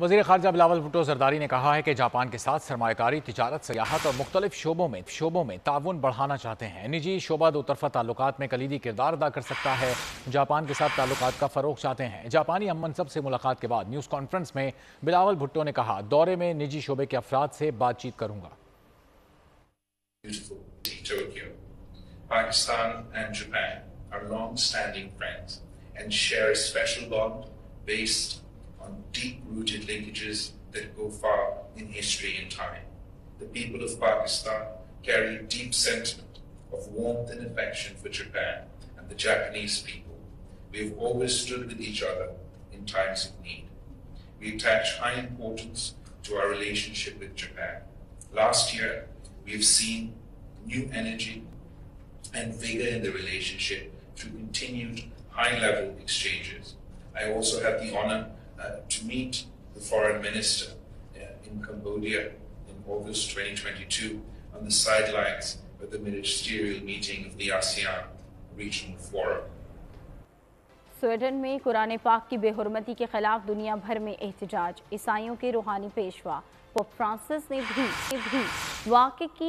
वज़ीर ख़ारजा बिलावल भुट्टो ज़रदारी ने कहा है कि जापान के साथ सरमायाकारी, तिजारत, सियाहत और मुख्तलिफ शोबों में ताउन बढ़ाना चाहते हैं। निजी शोबा दो तरफ़ा ताल्लुकात में कलीदी किरदार अदा कर सकता है। जापान के साथ ताल्लुकात का फ़रोग़ चाहते हैं। जापानी अम मनसब से मुलाकात के बाद न्यूज़ कॉन्फ्रेंस में बिलावल भुट्टो ने कहा, दौरे में निजी शोबे के अफराद से बातचीत करूँगा। Pakistan and Japan are long-standing friends and share a special bond based on deep-rooted linkages that go far in history and time. The people of Pakistan carry a deep sentiment of warmth and affection for Japan and the Japanese people. We have always stood with each other in times of need. We attach high importance to our relationship with Japan. Last year, we have seen new energy and vigor in the relationship through continued high-level exchanges. I also had the honor to meet the foreign minister in Cambodia in August 2022 on the sidelines of the ministerial meeting of the ASEAN Regional Forum. Sweden में कुरान पाक की बेहुरमती के खिलाफ दुनिया भर में एहतजाज। ईसाइयों के रूहानी पेशवा पोप फ्रांसिस ने भी वाक़े की